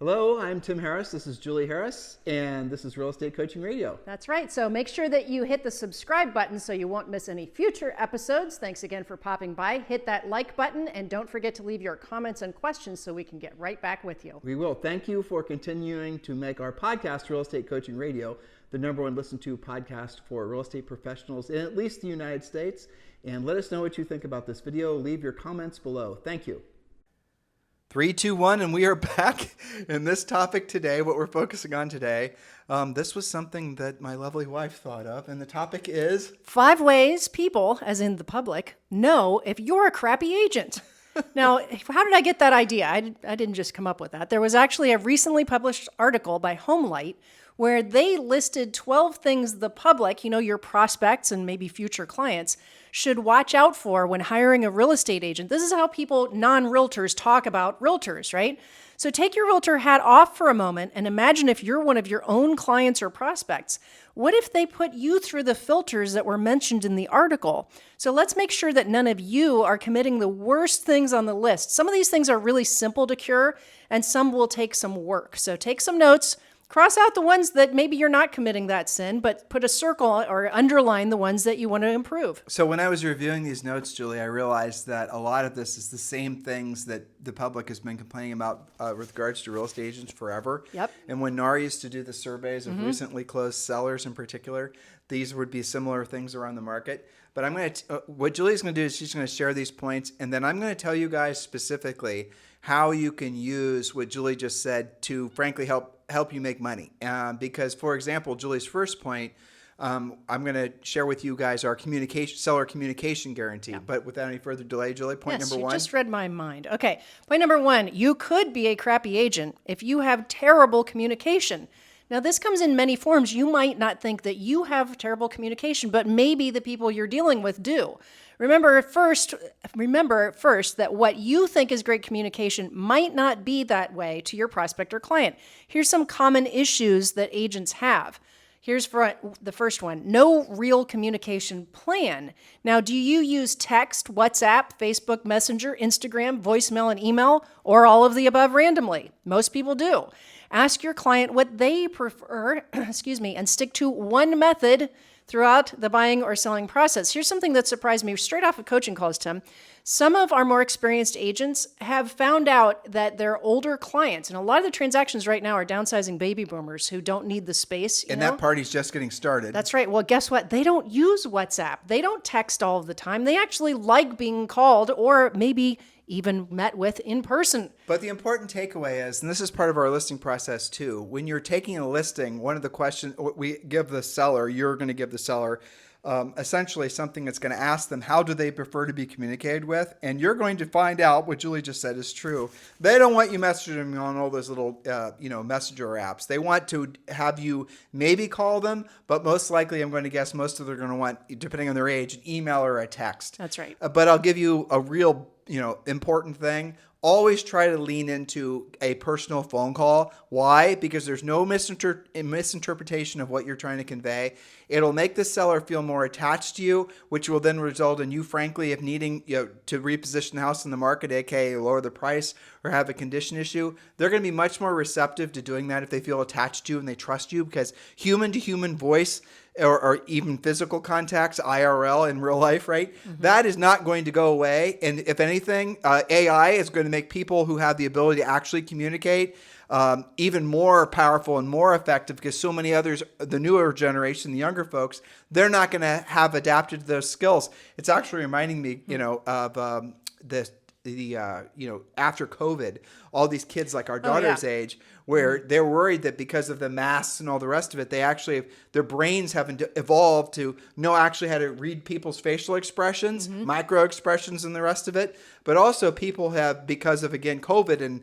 Hello, I'm Tim Harris. This is Julie Harris, and this is Real Estate Coaching Radio. That's right. So make sure that you hit the subscribe button so you won't miss any future episodes. Thanks again for popping by. Hit that like button, and don't forget to leave your comments and questions so we can get right back with you. We will. Thank you for continuing to make our podcast, Real Estate Coaching Radio, the #1 listened to podcast for real estate professionals in at least the United States. And let us know what you think about this video. Leave your comments below. Thank you. 3, 2, 1, and we are back in this topic today, what we're focusing on today. This was something that my lovely wife thought of, and the topic is 5 ways people, as in the public, know if you're a crappy agent. Now, how did I get that idea? I didn't just come up with that. There was actually a recently published article by Homelight where they listed 12 things the public, your prospects and maybe future clients, should watch out for when hiring a real estate agent. This is how people, non-realtors, talk about realtors, right? So take your realtor hat off for a moment and imagine if you're one of your own clients or prospects. What if they put you through the filters that were mentioned in the article? So let's make sure that none of you are committing the worst things on the list. Some of these things are really simple to cure, and some will take some work. So take some notes. Cross out the ones that maybe you're not committing that sin, but put a circle or underline the ones that you want to improve. So when I was reviewing these notes, Julie, I realized that a lot of this is the same things that the public has been complaining about with regards to real estate agents forever. Yep. And when NAR used to do the surveys of recently closed sellers in particular, these would be similar things around the market. But I'm going to what Julie's going to do is she's going to share these points, and then I'm going to tell you guys specifically how you can use what Julie just said to, frankly, help you make money. Because, for example, Julie's first point, I'm going to share with you guys our seller communication guarantee. Yeah. But without any further delay, Julie, point number 1. You just read my mind. Okay, point number 1, you could be a crappy agent if you have terrible communication. Now, this comes in many forms. You might not think that you have terrible communication, but maybe the people you're dealing with do. Remember first that what you think is great communication might not be that way to your prospect or client. Here's some common issues that agents have. Here's the first one. No real communication plan. Now, do you use text, WhatsApp, Facebook Messenger, Instagram, voicemail, and email, or all of the above randomly? Most people do. Ask your client what they prefer, and stick to one method throughout the buying or selling process. Here's something that surprised me straight off of coaching calls, Tim. Some of our more experienced agents have found out that their older clients, and a lot of the transactions right now are downsizing baby boomers who don't need the space. And that party's just getting started. That's right. Well, guess what? They don't use WhatsApp. They don't text all of the time. They actually like being called or maybe even met with in person. But the important takeaway is, and this is part of our listing process too, when you're taking a listing, one of the questions we give the seller, you're going to give the seller essentially something that's going to ask them, how do they prefer to be communicated with? And you're going to find out what Julie just said is true. They don't want you messaging them on all those little, messenger apps. They want to have you maybe call them, but most likely, I'm going to guess most of them are going to want, depending on their age, an email or a text. That's right. But I'll give you a real, important thing. Always try to lean into a personal phone call. Why? Because there's no misinterpretation of what you're trying to convey. It'll make the seller feel more attached to you, which will then result in you, frankly, if needing to reposition the house in the market, aka lower the price or have a condition issue, they're going to be much more receptive to doing that if they feel attached to you and they trust you, because human-to-human voice or even physical contacts, IRL in real life, right? Mm-hmm. That is not going to go away. And if anything, AI is going to make people who have the ability to actually communicate even more powerful and more effective, because so many others, the newer generation, the younger folks, they're not going to have adapted to those skills. It's actually reminding me, of after COVID, all these kids like our daughter's age, where they're worried that because of the masks and all the rest of it, their brains haven't evolved to know actually how to read people's facial expressions, micro expressions and the rest of it. But also people have, because of, again, COVID and,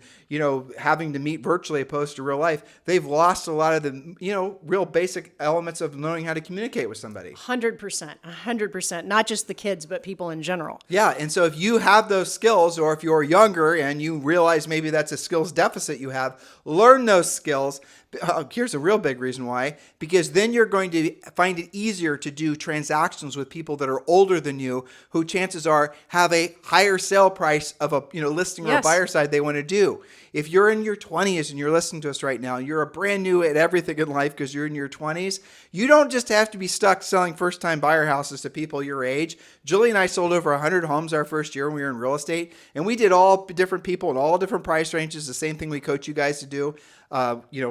having to meet virtually opposed to real life, they've lost a lot of the, real basic elements of knowing how to communicate with somebody. 100%. Not just the kids, but people in general. Yeah. And so if you have those skills, or if you're younger and you realize maybe that's a skills deficit you have, learn those skills. Here's a real big reason why, because then you're going to find it easier to do transactions with people that are older than you, who chances are have a higher sale price of a listing or a buyer side they want to do. If you're in your 20s and you're listening to us right now, you're a brand new at everything in life because you're in your 20s, you don't just have to be stuck selling first-time buyer houses to people your age. Julie and I sold over 100 homes our first year when we were in real estate, and we did all different people in all different price ranges, the same thing we coach you guys to do,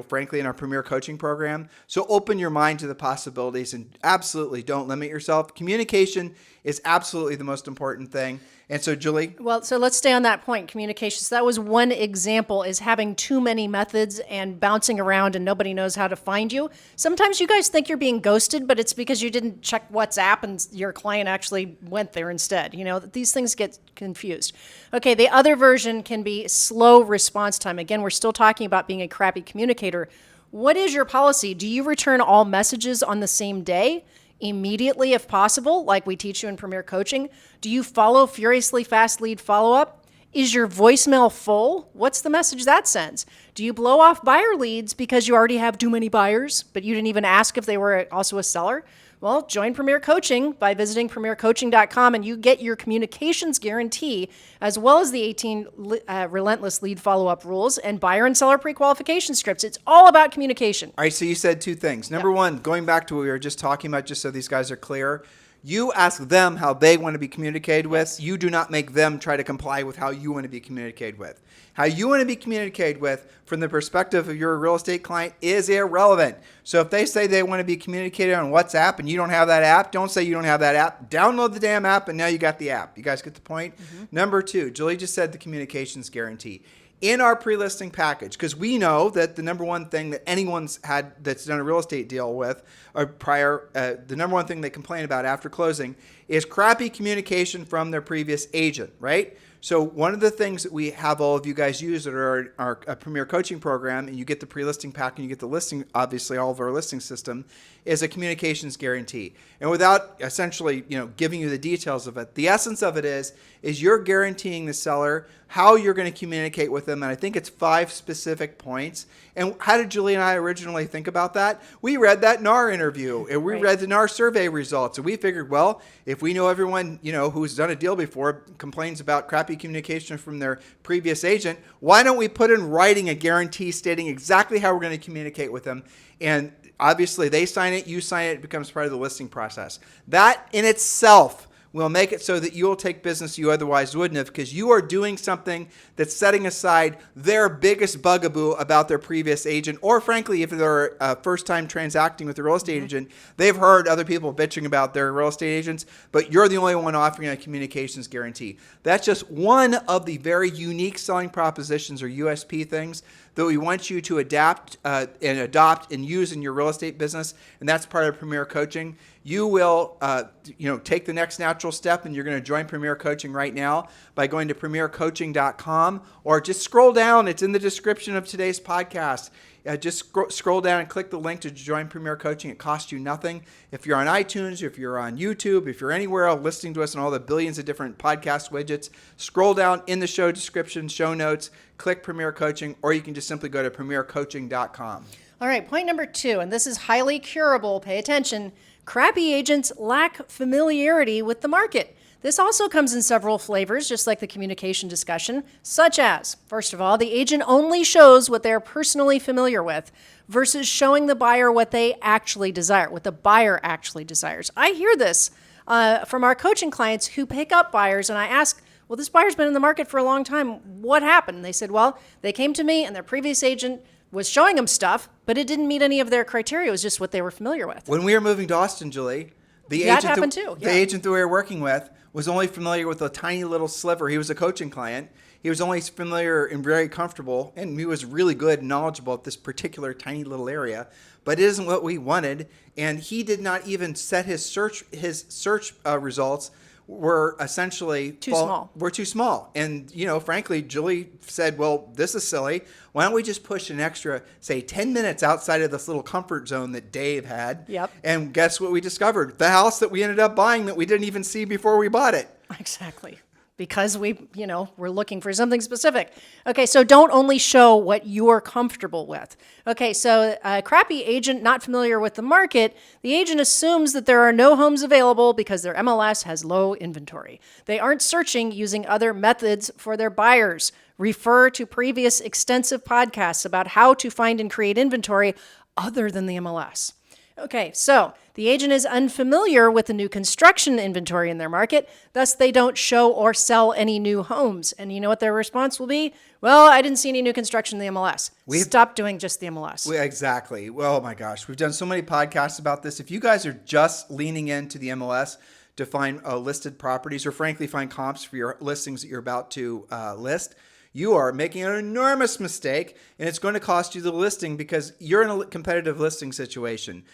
frankly, in our Premier Coaching Program. So open your mind to the possibilities and absolutely don't limit yourself. Communication is absolutely the most important thing. And so, Julie? Well, so let's stay on that point, communication. So that was one example, is having too many methods and bouncing around and nobody knows how to find you. Sometimes you guys think you're being ghosted, but it's because you didn't check WhatsApp and your client actually went there instead. These things get confused. Okay, the other version can be slow response time. Again, we're still talking about being a crappy communicator. What is your policy? Do you return all messages on the same day? Immediately if possible, like we teach you in Premier Coaching? Do you follow furiously fast lead follow-up? Is your voicemail full? What's the message that sends? Do you blow off buyer leads because you already have too many buyers, but you didn't even ask if they were also a seller? Well, join Premier Coaching by visiting premiercoaching.com, and you get your communications guarantee, as well as the 18 relentless lead follow-up rules and buyer and seller pre-qualification scripts. It's all about communication. All right, so you said two things. Number one, going back to what we were just talking about, just so these guys are clear, you ask them how they want to be communicated with. You do not make them try to comply with how you want to be communicated with. How you want to be communicated with from the perspective of your real estate client is irrelevant. So if they say they want to be communicated on WhatsApp and you don't have that app, don't say you don't have that app. Download the damn app and now you got the app. You guys get the point? Mm-hmm. Number two, Julie just said the communications guarantee. In our pre-listing package, because we know that the number one thing that anyone's had that's done a real estate deal with or prior, the number one thing they complain about after closing is crappy communication from their previous agent, right? So one of the things that we have all of you guys use that are our Premier Coaching Program, and you get the pre-listing pack and you get the listing, obviously all of our listing system, is a communications guarantee. And without essentially, giving you the details of it, the essence of it is you're guaranteeing the seller how you're going to communicate with them. And I think it's 5 specific points. And how did Julie and I originally think about that? We read that NAR interview and we read the NAR survey results. And we figured, well, if we know everyone, who's done a deal before complains about crappy communication from their previous agent, why don't we put in writing a guarantee stating exactly how we're going to communicate with them? And obviously they sign it, you sign it, it becomes part of the listing process. That in itself will make it so that you will take business you otherwise wouldn't have, because you are doing something that's setting aside their biggest bugaboo about their previous agent, or frankly, if they're first time transacting with a real estate agent, they've heard other people bitching about their real estate agents, but you're the only one offering a communications guarantee. That's just one of the very unique selling propositions or USP things that we want you to adapt and adopt and use in your real estate business, and that's part of Premier Coaching. You will, take the next natural step, and you're going to join Premier Coaching right now by going to premiercoaching.com, or just scroll down. It's in the description of today's podcast. Just scroll down and click the link to join Premier Coaching. It costs you nothing. If you're on iTunes, if you're on YouTube, if you're anywhere else listening to us on all the billions of different podcast widgets, scroll down in the show description, show notes, click Premier Coaching, or you can just simply go to premiercoaching.com. All right, point number 2, and this is highly curable. Pay attention. Crappy agents lack familiarity with the market. This also comes in several flavors, just like the communication discussion, such as, first of all, the agent only shows what they're personally familiar with versus showing the buyer what they actually desire, what the buyer actually desires. I hear this from our coaching clients who pick up buyers, and I ask, well, this buyer's been in the market for a long time. What happened? And they said, well, they came to me and their previous agent was showing them stuff, but it didn't meet any of their criteria. It was just what they were familiar with. When we were moving to Austin, Julie, the agent that we were working with was only familiar with a tiny little sliver. He was a coaching client. He was only familiar and very comfortable, and he was really good and knowledgeable at this particular tiny little area, but it isn't what we wanted. And he did not even set his search results were essentially were too small. And, frankly, Julie said, well, this is silly. Why don't we just push an extra, say, 10 minutes outside of this little comfort zone that Dave had? Yep. And guess what we discovered? The house that we ended up buying that we didn't even see before we bought it. Exactly. Because we're looking for something specific. Okay, so don't only show what you're comfortable with. Okay, so a crappy agent not familiar with the market, the agent assumes that there are no homes available because their MLS has low inventory. They aren't searching using other methods for their buyers. Refer to previous extensive podcasts about how to find and create inventory other than the MLS. Okay, so the agent is unfamiliar with the new construction inventory in their market, thus they don't show or sell any new homes. And you know what their response will be? Well, I didn't see any new construction in the MLS. Stop doing just the MLS. Exactly. Well, oh my gosh, we've done so many podcasts about this. If you guys are just leaning into the MLS to find listed properties or frankly find comps for your listings that you're about to list, you are making an enormous mistake, and it's going to cost you the listing because you're in a competitive listing situation.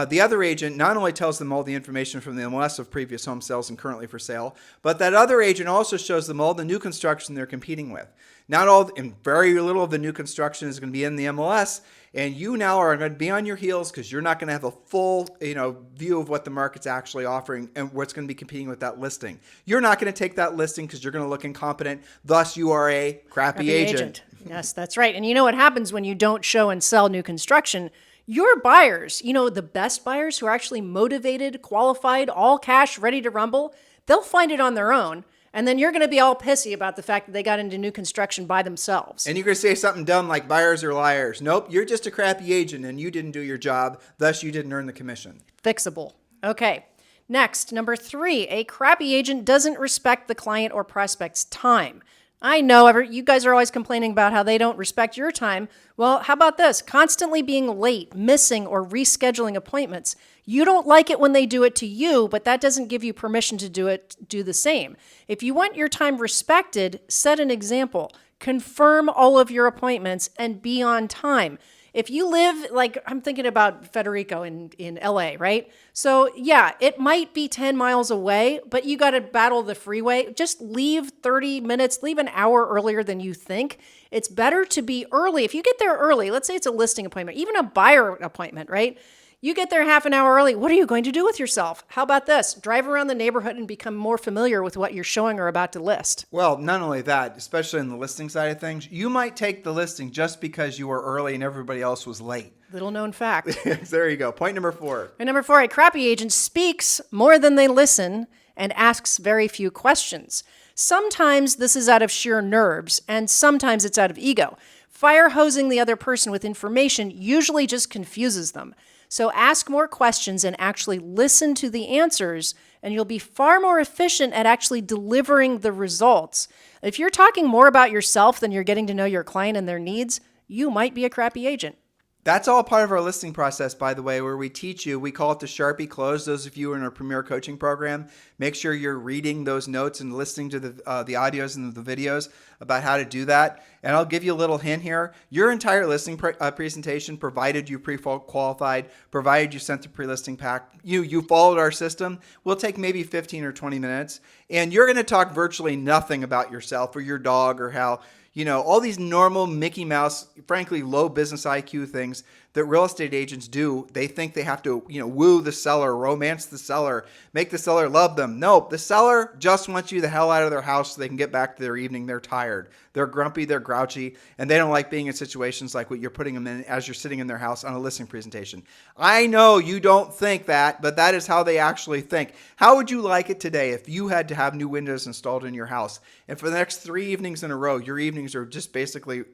The other agent not only tells them all the information from the MLS of previous home sales and currently for sale, but that other agent also shows them all the new construction they're competing with. Not all, and very little of the new construction is going to be in the MLS, and you now are going to be on your heels because you're not going to have a full, view of what the market's actually offering and what's going to be competing with that listing. You're not going to take that listing because you're going to look incompetent. Thus, you are a crappy agent. Yes, that's right. And you know what happens when you don't show and sell new construction? Your buyers, the best buyers who are actually motivated, qualified, all cash, ready to rumble, they'll find it on their own. And then you're going to be all pissy about the fact that they got into new construction by themselves. And you're going to say something dumb like buyers are liars. Nope, you're just a crappy agent and you didn't do your job. Thus, you didn't earn the commission. Fixable. Okay. Next, number 3, a crappy agent doesn't respect the client or prospect's time. I know you guys are always complaining about how they don't respect your time. Well, how about this? Constantly being late, missing, or rescheduling appointments. You don't like it when they do it to you, but that doesn't give you permission to do the same. If you want your time respected, set an example. Confirm all of your appointments and be on time. If you live, I'm thinking about Federico in LA, right? So yeah, it might be 10 miles away, but you got to battle the freeway. Just leave 30 minutes, leave an hour earlier than you think. It's better to be early. If you get there early, let's say it's a listing appointment, even a buyer appointment, right? You get there half an hour early. What are you going to do with yourself? How about this? Drive around the neighborhood and become more familiar with what you're showing or about to list. Well, not only that, especially in the listing side of things, you might take the listing just because you were early and everybody else was late. Little known fact. There you go. Point number 4. Point number 4, a crappy agent speaks more than they listen and asks very few questions. Sometimes this is out of sheer nerves, and sometimes it's out of ego. Fire hosing the other person with information usually just confuses them. So ask more questions and actually listen to the answers, and you'll be far more efficient at actually delivering the results. If you're talking more about yourself than you're getting to know your client and their needs, you might be a crappy agent. That's all part of our listing process, by the way, where we teach you. We call it the Sharpie Close. Those of you in our Premier Coaching Program, make sure you're reading those notes and listening to the audios and the videos about how to do that. And I'll give you a little hint here. Your entire listing presentation, provided you pre-qualified, provided you sent the pre-listing pack, you followed our system, will take maybe 15 or 20 minutes. And you're going to talk virtually nothing about yourself or your dog or how all these normal Mickey Mouse, frankly, low business IQ things that real estate agents do. They think they have to, woo the seller, romance the seller, make the seller love them. No, the seller just wants you the hell out of their house so they can get back to their evening. They're tired. They're grumpy. They're grouchy. And they don't like being in situations like what you're putting them in as you're sitting in their house on a listing presentation. I know you don't think that, but that is how they actually think. How would you like it today if you had to have new windows installed in your house? And for the next 3 evenings in a row, your evenings are just basically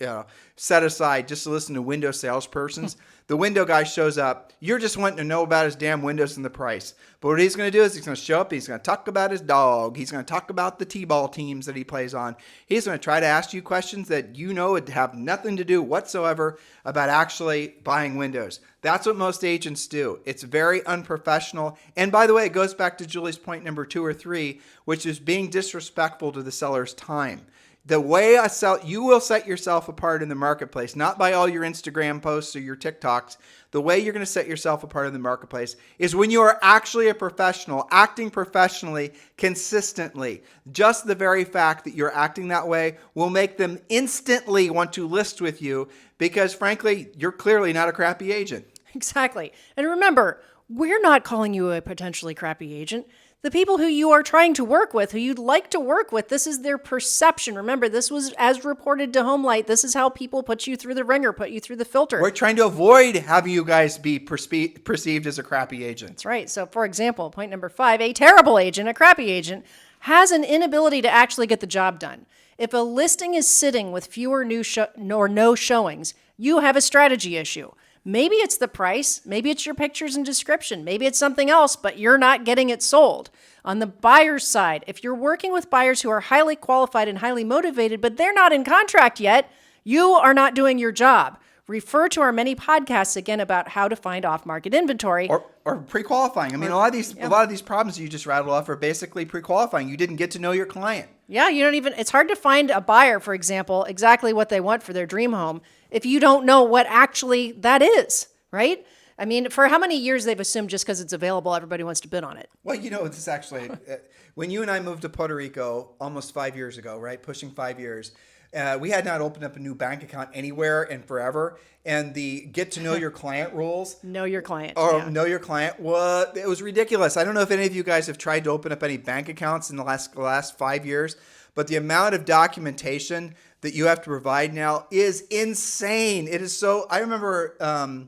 set aside just to listen to window salespersons. The window guy shows up. You're just wanting to know about his damn windows and the price. But what he's going to do is he's going to show up. He's going to talk about his dog. He's going to talk about the t-ball teams that he plays on. He's going to try to ask you questions that would have nothing to do whatsoever about actually buying windows. That's what most agents do. It's very unprofessional. And by the way, it goes back to Julie's point number 2 or 3, which is being disrespectful to the seller's time. The way you will set yourself apart in the marketplace, not by all your Instagram posts or your TikToks. The way you're going to set yourself apart in the marketplace is when you are actually a professional, acting professionally, consistently. Just the very fact that you're acting that way will make them instantly want to list with you because, frankly, you're clearly not a crappy agent. Exactly. And remember, we're not calling you a potentially crappy agent. The people who you are trying to work with, who you'd like to work with, this is their perception. Remember, this was as reported to HomeLight. This is how people put you through the ringer, put you through the filter. We're trying to avoid having you guys be perceived as a crappy agent. That's right. So, for example, point number 5, a terrible agent, a crappy agent, has an inability to actually get the job done. If a listing is sitting with fewer or no showings, you have a strategy issue. Maybe it's the price, maybe it's your pictures and description, maybe it's something else, but you're not getting it sold. On the buyer's side, if you're working with buyers who are highly qualified and highly motivated, but they're not in contract yet, you are not doing your job. Refer to our many podcasts again about how to find off-market inventory. Or pre-qualifying. I mean, a lot of these problems you just rattled off are basically pre-qualifying. You didn't get to know your client. Yeah, it's hard to find a buyer, for example, exactly what they want for their dream home if you don't know what actually that is, right? I mean, for how many years they've assumed just because it's available, everybody wants to bid on it. Well, it's actually, when you and I moved to Puerto Rico almost 5 years ago, right? Pushing 5 years. We had not opened up a new bank account anywhere in forever. And the get to know your client rules. Know your client. Know your client. It was ridiculous. I don't know if any of you guys have tried to open up any bank accounts in the last 5 years, but the amount of documentation that you have to provide now is insane. It is so, I remember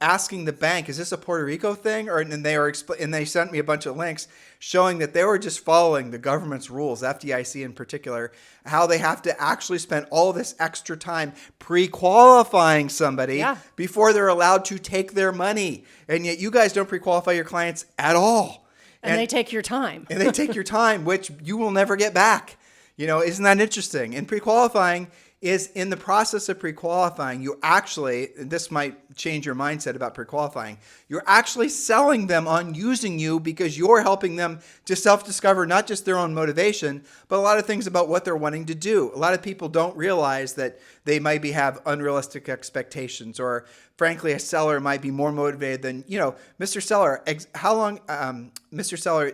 asking the bank, is this a Puerto Rico thing? And they sent me a bunch of links showing that they were just following the government's rules, FDIC in particular, how they have to actually spend all this extra time pre-qualifying somebody before they're allowed to take their money. And yet you guys don't pre-qualify your clients at all. And they take your time. And they take your time, which you will never get back. Isn't that interesting? And pre-qualifying is in the process of pre-qualifying, you actually, this might change your mindset about pre-qualifying, you're actually selling them on using you because you're helping them to self-discover not just their own motivation, but a lot of things about what they're wanting to do. A lot of people don't realize that they maybe have unrealistic expectations, or frankly, a seller might be more motivated than, Mr. Seller, how long, Mr. Seller,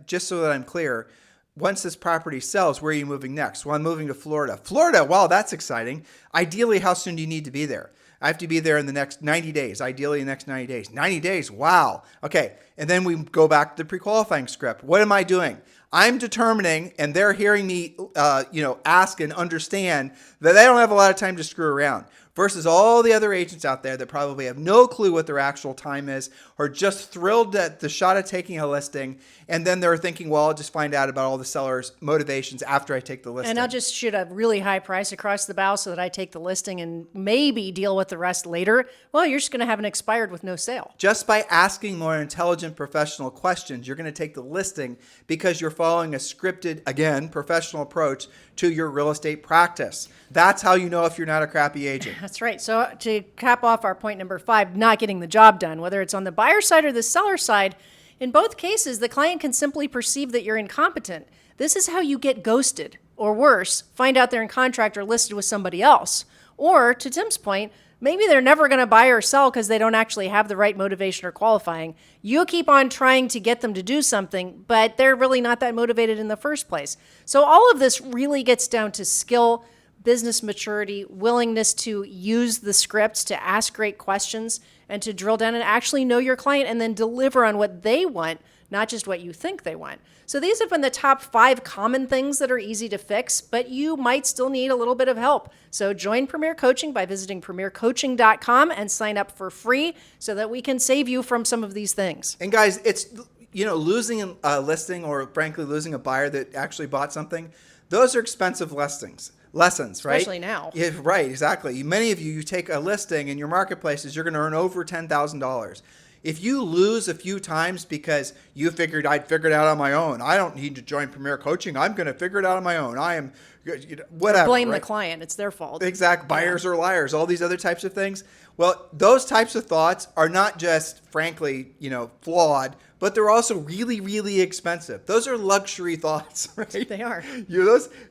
just so that I'm clear, once this property sells, where are you moving next? Well, I'm moving to Florida. Florida, wow, that's exciting. Ideally, how soon do you need to be there? I have to be there in the next 90 days, ideally the next 90 days. 90 days, wow. Okay, and then we go back to the pre-qualifying script. What am I doing? I'm determining, and they're hearing me, ask and understand that they don't have a lot of time to screw around. Versus all the other agents out there that probably have no clue what their actual time is, or just thrilled at the shot of taking a listing, and then they're thinking, well, I'll just find out about all the seller's motivations after I take the listing. And I'll just shoot a really high price across the bow so that I take the listing and maybe deal with the rest later. Well, you're just going to have an expired with no sale. Just by asking more intelligent professional questions, you're going to take the listing because you're following a scripted, again, professional approach to your real estate practice. That's how you know if you're not a crappy agent. That's right. So to cap off our point number 5, not getting the job done, whether it's on the buyer side or the seller side, in both cases, the client can simply perceive that you're incompetent. This is how you get ghosted, or worse, find out they're in contract or listed with somebody else. Or, to Tim's point, maybe they're never going to buy or sell because they don't actually have the right motivation or qualifying. You keep on trying to get them to do something, but they're really not that motivated in the first place. So all of this really gets down to skill, business maturity, willingness to use the scripts, to ask great questions, and to drill down and actually know your client and then deliver on what they want, not just what you think they want. So these have been the top 5 common things that are easy to fix, but you might still need a little bit of help. So join Premier Coaching by visiting premiercoaching.com and sign up for free so that we can save you from some of these things. And guys, it's, losing a listing, or frankly, losing a buyer that actually bought something, those are expensive lessons, right? Especially now. Yeah, right, exactly. Many of you take a listing in your marketplaces, you're going to earn over $10,000. If you lose a few times because you figured I'd figure it out on my own, I don't need to join Premier Coaching, I'm going to figure it out on my own, I am, whatever. Blame right? the client, it's their fault. Exact. Buyers are liars, all these other types of things. Well, those types of thoughts are not just, frankly, flawed, but they're also really, really expensive. Those are luxury thoughts, right? They are.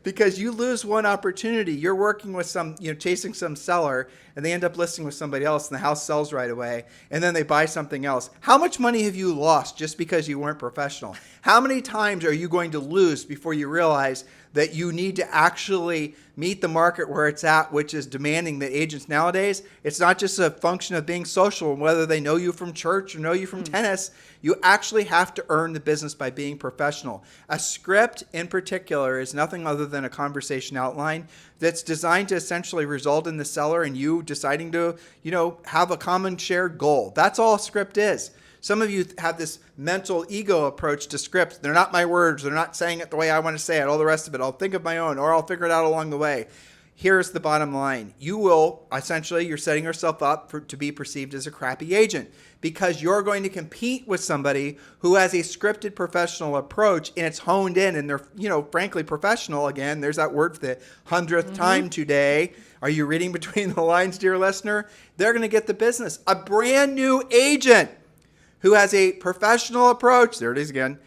Because you lose one opportunity. You're working with chasing some seller, and they end up listing with somebody else, and the house sells right away, and then they buy something else. How much money have you lost just because you weren't professional? How many times are you going to lose before you realize that you need to actually meet the market where it's at, which is demanding that agents nowadays, it's not just a function of being social, whether they know you from church or know you from tennis. You actually have to earn the business by being professional. A script in particular is nothing other than a conversation outline that's designed to essentially result in the seller and you deciding to, have a common shared goal. That's all a script is. Some of you have this mental ego approach to scripts. They're not my words. They're not saying it the way I want to say it. All the rest of it, I'll think of my own, or I'll figure it out along the way. Here's the bottom line. You will, essentially, you're setting yourself up to be perceived as a crappy agent because you're going to compete with somebody who has a scripted professional approach and it's honed in and they're, frankly, professional. Again, there's that word for the 100th time today. Are you reading between the lines, dear listener? They're going to get the business. A brand new agent who has a professional approach, there it is again,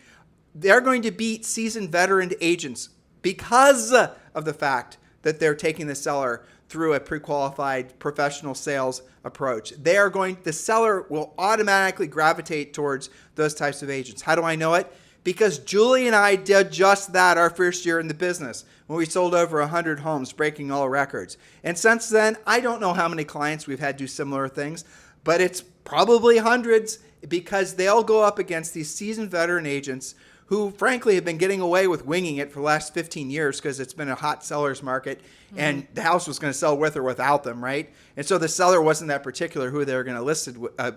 they're going to beat seasoned veteran agents because of the fact that they're taking the seller through a pre-qualified professional sales approach. The seller will automatically gravitate towards those types of agents. How do I know it? Because Julie and I did just that our first year in the business when we sold over 100 homes, breaking all records. And since then, I don't know how many clients we've had do similar things, but it's probably hundreds because they'll go up against these seasoned veteran agents who frankly have been getting away with winging it for the last 15 years because it's been a hot seller's market and the house was going to sell with or without them, right? And so the seller wasn't that particular who they were going to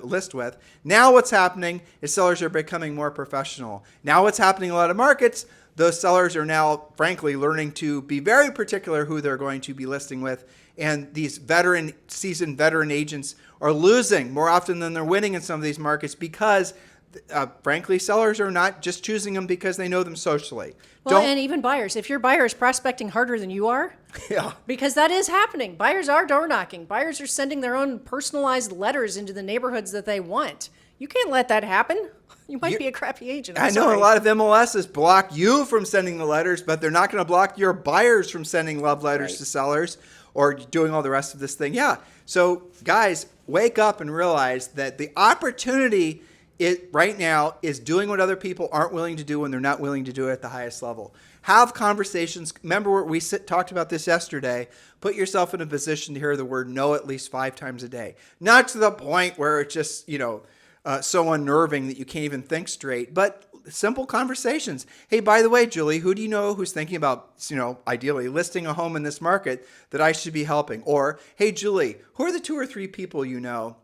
list with. Now what's happening is sellers are becoming more professional. Now what's happening in a lot of markets, those sellers are now frankly learning to be very particular who they're going to be listing with. And these seasoned veteran agents are losing more often than they're winning in some of these markets because frankly, sellers are not just choosing them because they know them socially. Well, and even buyers. If your buyer is prospecting harder than you are, because that is happening. Buyers are door knocking. Buyers are sending their own personalized letters into the neighborhoods that they want. You can't let that happen. You might be a crappy agent. I know a lot of MLSs block you from sending the letters, but they're not going to block your buyers from sending love letters to sellers or doing all the rest of this thing. Yeah. So guys, wake up and realize that the opportunity right now is doing what other people aren't willing to do when they're not willing to do it at the highest level. Have conversations. Remember, we talked about this yesterday. Put yourself in a position to hear the word no at least 5 times a day. Not to the point where it's just, so unnerving that you can't even think straight, but simple conversations. Hey, by the way, Julie, who do you know who's thinking about, ideally listing a home in this market that I should be helping? Or, hey, Julie, who are the 2 or 3 people you know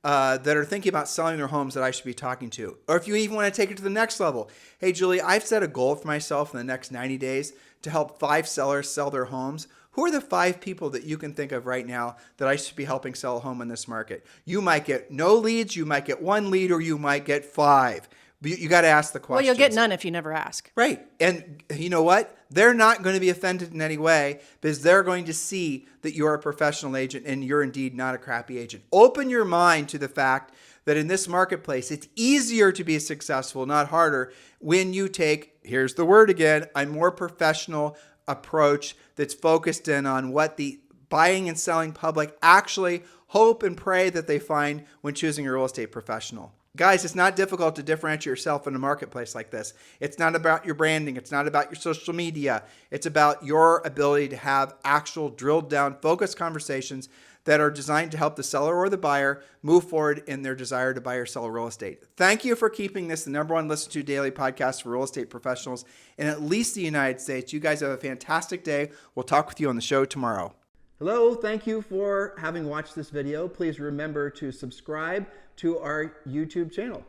that are thinking about selling their homes that I should be talking to? Or if you even want to take it to the next level, hey, Julie, I've set a goal for myself in the next 90 days to help 5 sellers sell their homes. Who are the 5 people that you can think of right now that I should be helping sell a home in this market? You might get no leads, you might get 1 lead, or you might get 5. You got to ask the question. Well, you'll get none if you never ask. Right. And you know what? They're not going to be offended in any way because they're going to see that you're a professional agent and you're indeed not a crappy agent. Open your mind to the fact that in this marketplace, it's easier to be successful, not harder, when you take, here's the word again, a more professional approach that's focused in on what the buying and selling public actually hope and pray that they find when choosing a real estate professional. Guys, it's not difficult to differentiate yourself in a marketplace like this. It's not about your branding. It's not about your social media. It's about your ability to have actual drilled down, focused conversations that are designed to help the seller or the buyer move forward in their desire to buy or sell real estate. Thank you for keeping this the #1 listened to daily podcast for real estate professionals in at least the United States. You guys have a fantastic day. We'll talk with you on the show tomorrow. Hello, thank you for having watched this video. Please remember to subscribe to our YouTube channel.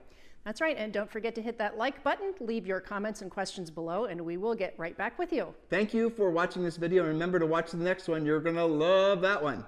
That's right, and don't forget to hit that like button, leave your comments and questions below, and we will get right back with you. Thank you for watching this video, and remember to watch the next one. You're going to love that one.